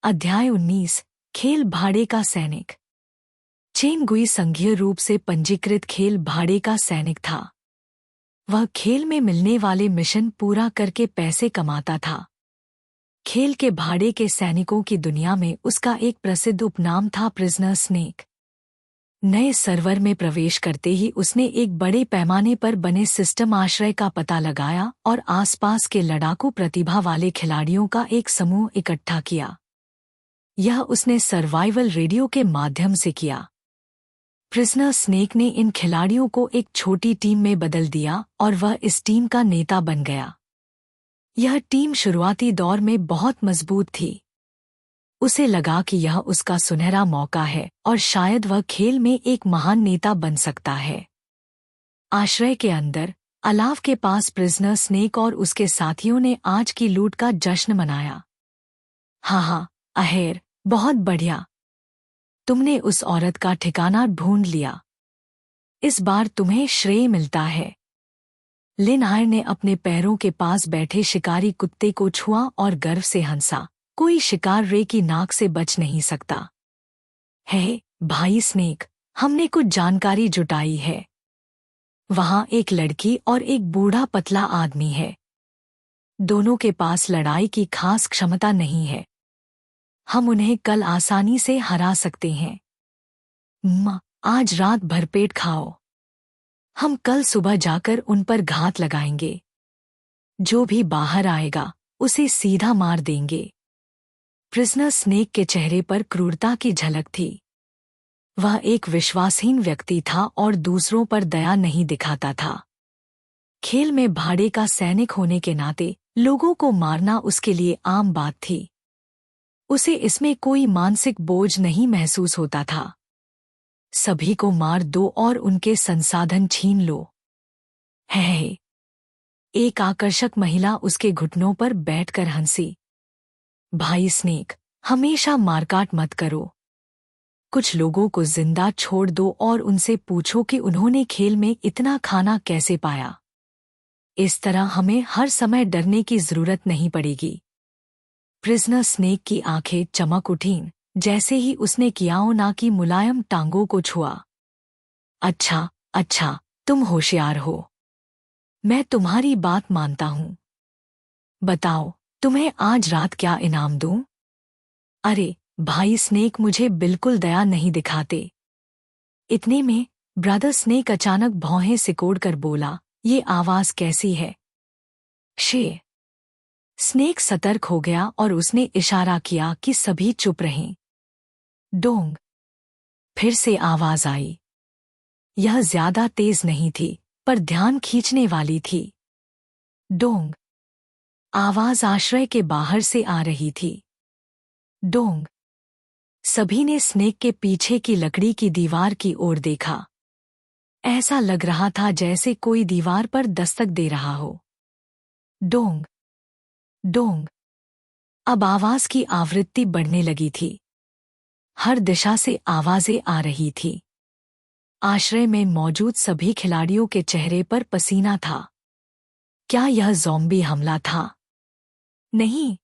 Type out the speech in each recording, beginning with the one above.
अध्याय 19 खेल भाड़े का सैनिक। चेन गुई संघीय रूप से पंजीकृत खेल भाड़े का सैनिक था। वह खेल में मिलने वाले मिशन पूरा करके पैसे कमाता था। खेल के भाड़े के सैनिकों की दुनिया में उसका एक प्रसिद्ध उपनाम था प्रिजनर स्नेक। नए सर्वर में प्रवेश करते ही उसने एक बड़े पैमाने पर बने सिस्टम आश्रय का पता लगाया और आसपास के लड़ाकू प्रतिभा वाले खिलाड़ियों का एक समूह इकट्ठा किया। यह उसने सर्वाइवल रेडियो के माध्यम से किया। प्रिजनर स्नेक ने इन खिलाड़ियों को एक छोटी टीम में बदल दिया और वह इस टीम का नेता बन गया। यह टीम शुरुआती दौर में बहुत मजबूत थी। उसे लगा कि यह उसका सुनहरा मौका है और शायद वह खेल में एक महान नेता बन सकता है। आश्रय के अंदर अलाव के पास प्रिजनर स्नेक और उसके साथियों ने आज की लूट का जश्न मनाया। हाँ, अहेर, बहुत बढ़िया। तुमने उस औरत का ठिकाना ढूंढ लिया। इस बार तुम्हें श्रेय मिलता है। लिन आयर ने अपने पैरों के पास बैठे शिकारी कुत्ते को छुआ और गर्व से हंसा। कोई शिकार रे की नाक से बच नहीं सकता है। भाई स्नेक, हमने कुछ जानकारी जुटाई है। वहां एक लड़की और एक बूढ़ा पतला आदमी है। दोनों के पास लड़ाई की खास क्षमता नहीं है। हम उन्हें कल आसानी से हरा सकते हैं। आज रात भरपेट खाओ। हम कल सुबह जाकर उन पर घात लगाएंगे। जो भी बाहर आएगा उसे सीधा मार देंगे। प्रिजनर स्नेक के चेहरे पर क्रूरता की झलक थी। वह एक विश्वासहीन व्यक्ति था और दूसरों पर दया नहीं दिखाता था। खेल में भाड़े का सैनिक होने के नाते लोगों को मारना उसके लिए आम बात थी। उसे इसमें कोई मानसिक बोझ नहीं महसूस होता था। सभी को मार दो और उनके संसाधन छीन लो। है। एक आकर्षक महिला उसके घुटनों पर बैठकर हंसी। भाई स्नेक, हमेशा मारकाट मत करो। कुछ लोगों को जिंदा छोड़ दो और उनसे पूछो कि उन्होंने खेल में इतना खाना कैसे पाया। इस तरह हमें हर समय डरने की जरूरत नहीं पड़ेगी। प्रिजनर स्नेक की आंखें चमक उठीं जैसे ही उसने कियाओना की मुलायम टांगों को छुआ। अच्छा, तुम होशियार हो। मैं तुम्हारी बात मानता हूं। बताओ, तुम्हें आज रात क्या इनाम दूं? अरे भाई स्नेक, मुझे बिल्कुल दया नहीं दिखाते। इतने में ब्रदर स्नेक अचानक भौहें सिकोड़कर बोला, ये आवाज कैसी है? शे। स्नेक सतर्क हो गया और उसने इशारा किया कि सभी चुप रहें। डोंग। फिर से आवाज आई। यह ज्यादा तेज नहीं थी पर ध्यान खींचने वाली थी। डोंग। आवाज आश्रय के बाहर से आ रही थी। डोंग। सभी ने स्नेक के पीछे की लकड़ी की दीवार की ओर देखा। ऐसा लग रहा था जैसे कोई दीवार पर दस्तक दे रहा हो। डोंग। डोंग। अब आवाज की आवृत्ति बढ़ने लगी थी। हर दिशा से आवाजें आ रही थी। आश्रय में मौजूद सभी खिलाड़ियों के चेहरे पर पसीना था। क्या यह ज़ॉम्बी हमला था? नहीं।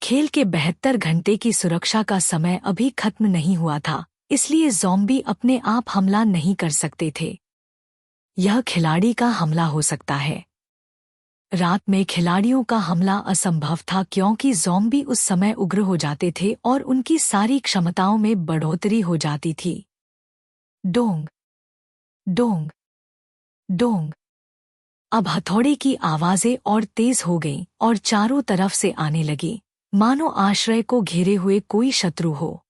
खेल के 72 घंटे की सुरक्षा का समय अभी खत्म नहीं हुआ था, इसलिए ज़ॉम्बी अपने आप हमला नहीं कर सकते थे। यह खिलाड़ी का हमला हो सकता है। रात में खिलाड़ियों का हमला असंभव था क्योंकि ज़ॉम्बी उस समय उग्र हो जाते थे और उनकी सारी क्षमताओं में बढ़ोतरी हो जाती थी। डोंग। डोंग। डोंग। अब हथौड़े की आवाजें और तेज हो गईं और चारों तरफ से आने लगी, मानो आश्रय को घेरे हुए कोई शत्रु हो।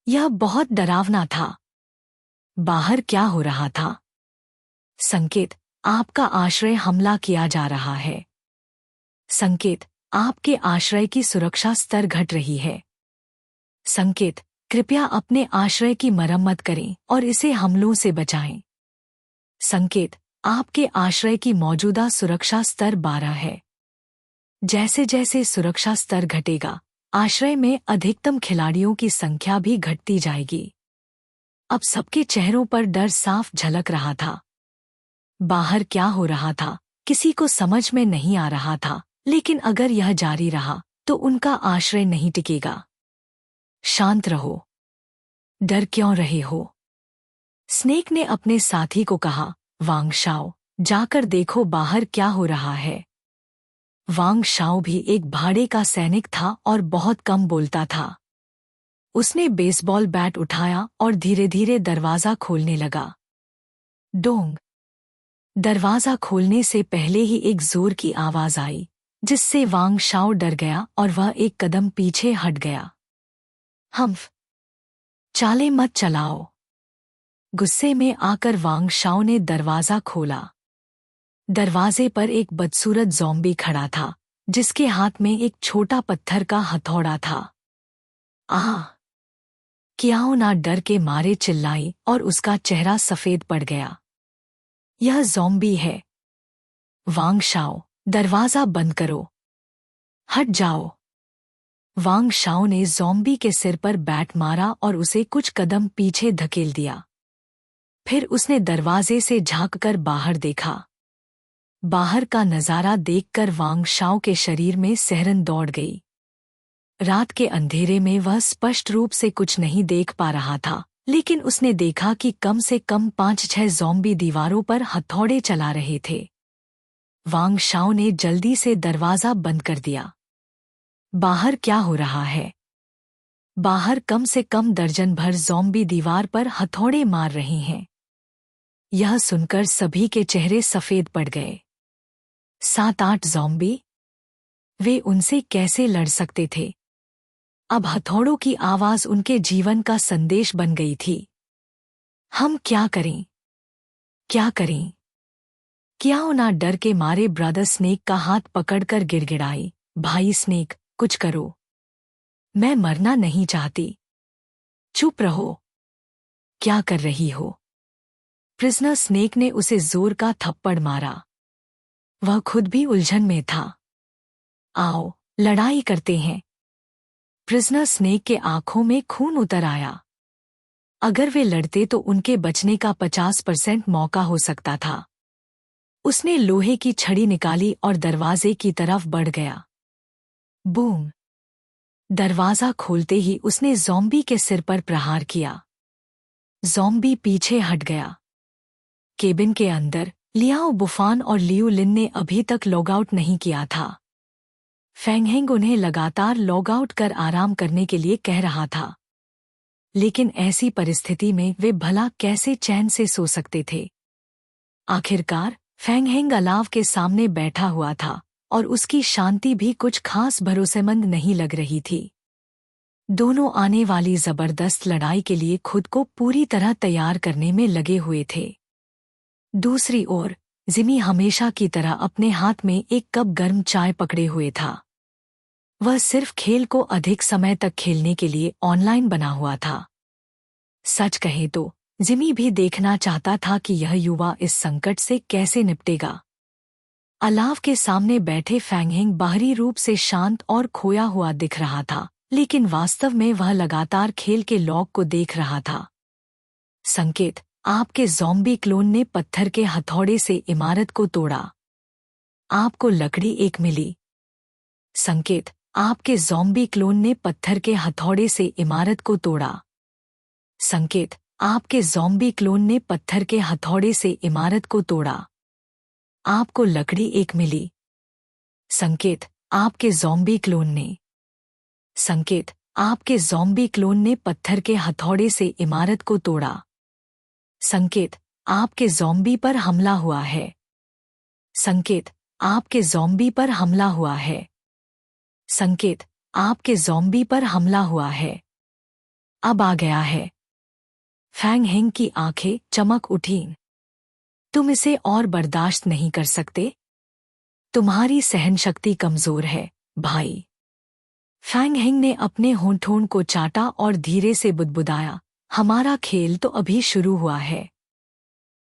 यह बहुत डरावना था। बाहर क्या हो रहा था? संकेत, आपका आश्रय हमला किया जा रहा है। संकेत, आपके आश्रय की सुरक्षा स्तर घट रही है। संकेत, कृपया अपने आश्रय की मरम्मत करें और इसे हमलों से बचाएं। संकेत, आपके आश्रय की मौजूदा सुरक्षा स्तर 12 है। जैसे जैसे सुरक्षा स्तर घटेगा, आश्रय में अधिकतम खिलाड़ियों की संख्या भी घटती जाएगी। अब सबके चेहरों पर डर साफ झलक रहा था। बाहर क्या हो रहा था किसी को समझ में नहीं आ रहा था, लेकिन अगर यह जारी रहा तो उनका आश्रय नहीं टिकेगा। शांत रहो। डर क्यों रहे हो? स्नेक ने अपने साथी को कहा, वांग शाओ, जाकर देखो बाहर क्या हो रहा है। वांग शाओ भी एक भाड़े का सैनिक था और बहुत कम बोलता था। उसने बेसबॉल बैट उठाया और धीरे धीरे दरवाजा खोलने लगा। डोंग। दरवाजा खोलने से पहले ही एक जोर की आवाज आई, जिससे वांग शाओ डर गया और वह एक कदम पीछे हट गया। हम्फ। चाले मत चलाओ। गुस्से में आकर वांग शाओ ने दरवाजा खोला। दरवाजे पर एक बदसूरत ज़ॉम्बी खड़ा था, जिसके हाथ में एक छोटा पत्थर का हथौड़ा था। आह! कियाओ ना डर के मारे चिल्लाई और उसका चेहरा सफेद पड़ गया। यह ज़ॉम्बी है। वांग शाओ, दरवाजा बंद करो। हट जाओ। वांग शाओ ने ज़ॉम्बी के सिर पर बैट मारा और उसे कुछ कदम पीछे धकेल दिया। फिर उसने दरवाजे से झांककर बाहर देखा। बाहर का नजारा देखकर वांग शाओ के शरीर में सिहरन दौड़ गई। रात के अंधेरे में वह स्पष्ट रूप से कुछ नहीं देख पा रहा था, लेकिन उसने देखा कि कम से कम 5-6 ज़ॉम्बी दीवारों पर हथौड़े चला रहे थे। वांग शाओ ने जल्दी से दरवाजा बंद कर दिया। बाहर क्या हो रहा है? बाहर कम से कम दर्जन भर ज़ॉम्बी दीवार पर हथौड़े मार रहे हैं। यह सुनकर सभी के चेहरे सफेद पड़ गए। 7-8 ज़ॉम्बी? वे उनसे कैसे लड़ सकते थे? अब हथौड़ों की आवाज उनके जीवन का संदेश बन गई थी। हम क्या करें? क्या करें? कियाओ ना डर के मारे ब्रदर स्नेक का हाथ पकड़कर गिड़गिड़ाई, भाई स्नेक, कुछ करो। मैं मरना नहीं चाहती। चुप रहो। क्या कर रही हो? प्रिजनर स्नेक ने उसे जोर का थप्पड़ मारा। वह खुद भी उलझन में था। आओ, लड़ाई करते हैं। प्रिजनर स्नेक के आंखों में खून उतर आया। अगर वे लड़ते तो उनके बचने का 50% मौका हो सकता था। उसने लोहे की छड़ी निकाली और दरवाजे की तरफ बढ़ गया। बूम! दरवाजा खोलते ही उसने ज़ॉम्बी के सिर पर प्रहार किया। ज़ॉम्बी पीछे हट गया। केबिन के अंदर लियाओ बुफान और लियू लिन ने अभी तक लॉगआउट नहीं किया था। फेंगहेंग उन्हें लगातार लॉगआउट कर आराम करने के लिए कह रहा था, लेकिन ऐसी परिस्थिति में वे भला कैसे चैन से सो सकते थे? आखिरकार फेंगहेंग अलाव के सामने बैठा हुआ था और उसकी शांति भी कुछ खास भरोसेमंद नहीं लग रही थी। दोनों आने वाली जबरदस्त लड़ाई के लिए खुद को पूरी तरह तैयार करने में लगे हुए थे। दूसरी ओर जिमी हमेशा की तरह अपने हाथ में एक कप गर्म चाय पकड़े हुए था। वह सिर्फ खेल को अधिक समय तक खेलने के लिए ऑनलाइन बना हुआ था। सच कहे तो जिमी भी देखना चाहता था कि यह युवा इस संकट से कैसे निपटेगा। अलाव के सामने बैठे फेंगहेंग बाहरी रूप से शांत और खोया हुआ दिख रहा था, लेकिन वास्तव में वह लगातार खेल के लॉग को देख रहा था। संकेत, आपके ज़ॉम्बी क्लोन ने पत्थर के हथौड़े से इमारत को तोड़ा। आपको लकड़ी एक मिली। संकेत, आपके ज़ॉम्बी क्लोन ने पत्थर के हथौड़े से इमारत को तोड़ा। संकेत, आपके ज़ॉम्बी क्लोन ने पत्थर के हथौड़े से इमारत को तोड़ा। आपको लकड़ी एक मिली। संकेत, आपके ज़ॉम्बी क्लोन ने। संकेत, आपके ज़ॉम्बी क्लोन ने पत्थर के हथौड़े से इमारत को तोड़ा। संकेत, आपके ज़ॉम्बी पर हमला हुआ है। संकेत, आपके ज़ॉम्बी पर हमला हुआ है। संकेत, आपके ज़ॉम्बी पर हमला हुआ है। अब आ गया है। फेंगहेंग की आंखें चमक उठीं। तुम इसे और बर्दाश्त नहीं कर सकते? तुम्हारी सहनशक्ति कमजोर है, भाई। फेंगहेंग ने अपने होंठों को चाटा और धीरे से बुदबुदाया, हमारा खेल तो अभी शुरू हुआ है।